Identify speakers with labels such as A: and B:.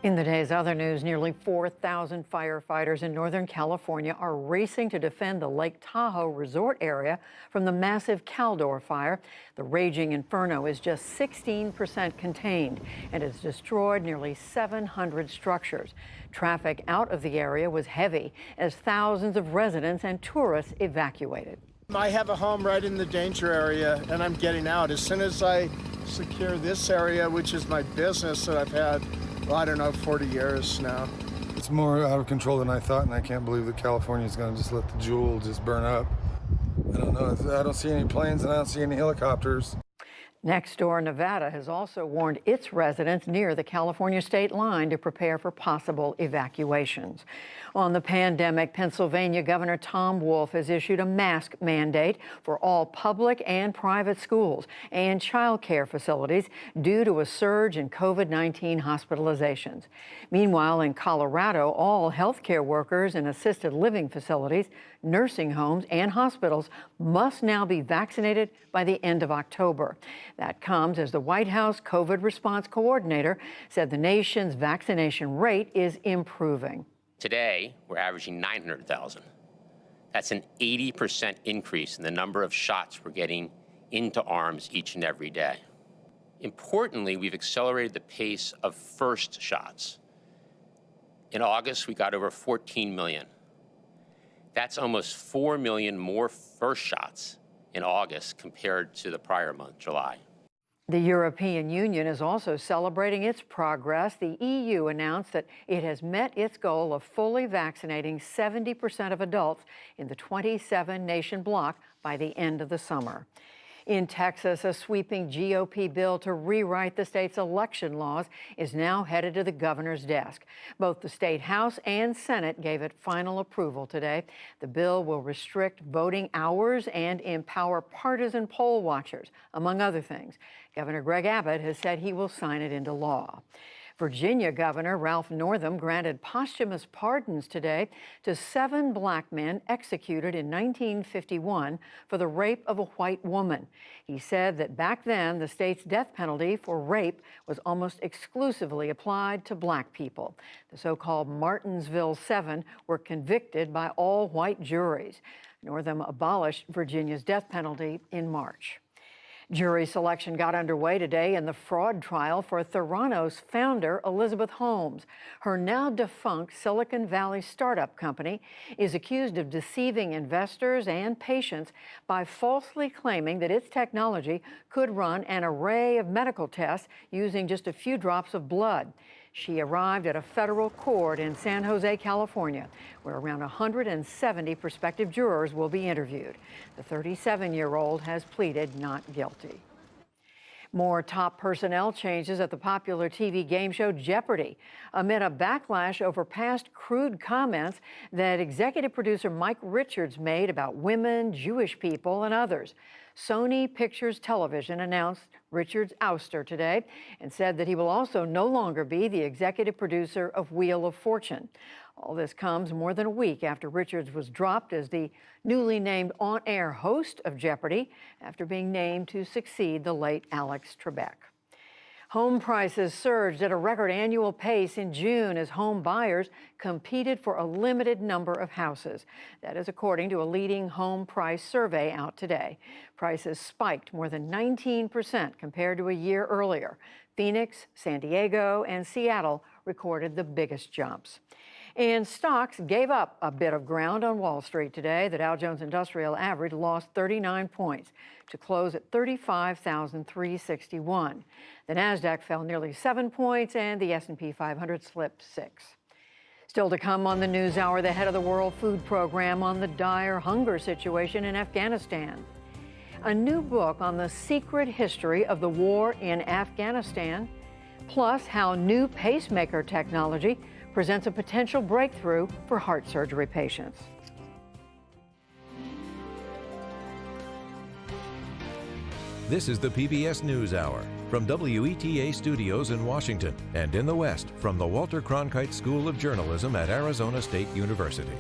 A: In the day's other news, nearly 4,000 firefighters in Northern California are racing to defend the Lake Tahoe resort area from the massive Caldor fire. The raging inferno is just 16% contained and has destroyed nearly 700 structures. Traffic out of the area was heavy as thousands of residents and tourists evacuated.
B: I have a home right in the danger area, and I'm getting out. As soon as I secure this area, which is my business that I've had, well, I don't know, 40 years now.
C: It's more out of control than I thought, and I can't believe that California is going to just let the jewel just burn up. I don't know. I don't see any planes, and I don't see any helicopters.
A: Next door, Nevada has also warned its residents near the California state line to prepare for possible evacuations. On the pandemic, Pennsylvania Governor Tom Wolf has issued a mask mandate for all public and private schools and child care facilities due to a surge in COVID-19 hospitalizations. Meanwhile, in Colorado, all healthcare workers in assisted living facilities, nursing homes, and hospitals must now be vaccinated by the end of October. That comes as the White House COVID response coordinator said the nation's vaccination rate is improving.
D: Today, we're averaging 900,000. That's an 80% increase in the number of shots we're getting into arms each and every day. Importantly, we've accelerated the pace of first shots. In August, we got over 14 million. That's almost 4 million more first shots in August compared to the prior month, July.
A: The European Union is also celebrating its progress. The EU announced that it has met its goal of fully vaccinating 70% of adults in the 27-nation bloc by the end of the summer. In Texas, a sweeping GOP bill to rewrite the state's election laws is now headed to the governor's desk. Both the state House and Senate gave it final approval today. The bill will restrict voting hours and empower partisan poll watchers, among other things. Governor Greg Abbott has said he will sign it into law. Virginia Governor Ralph Northam granted posthumous pardons today to 7 black men executed in 1951 for the rape of a white woman. He said that back then, the state's death penalty for rape was almost exclusively applied to black people. The so-called Martinsville 7 were convicted by all white juries. Northam abolished Virginia's death penalty in March. Jury selection got underway today in the fraud trial for Theranos founder Elizabeth Holmes. Her now defunct Silicon Valley startup company is accused of deceiving investors and patients by falsely claiming that its technology could run an array of medical tests using just a few drops of blood. She arrived at a federal court in San Jose, California, where around 170 prospective jurors will be interviewed. The 37-year-old has pleaded not guilty. More top personnel changes at the popular TV game show Jeopardy! Amid a backlash over past crude comments that executive producer Mike Richards made about women, Jewish people, and others. Sony Pictures Television announced Richards' ouster today and said that he will also no longer be the executive producer of Wheel of Fortune. All this comes more than a week after Richards was dropped as the newly named on-air host of Jeopardy! After being named to succeed the late Alex Trebek. Home prices surged at a record annual pace in June as home buyers competed for a limited number of houses. That is according to a leading home price survey out today. Prices spiked more than 19% compared to a year earlier. Phoenix, San Diego, and Seattle recorded the biggest jumps. And stocks gave up a bit of ground on Wall Street today. The Dow Jones Industrial Average lost 39 points to close at 35,361. The Nasdaq fell nearly 7 points, and the S&P 500 slipped 6. Still to come on the NewsHour, the head of the World Food Program on the dire hunger situation in Afghanistan. A new book on the secret history of the war in Afghanistan, plus how new pacemaker technology presents a potential breakthrough for heart surgery patients.
E: This is the PBS NewsHour from WETA Studios in Washington and in the West from the Walter Cronkite School of Journalism at Arizona State University.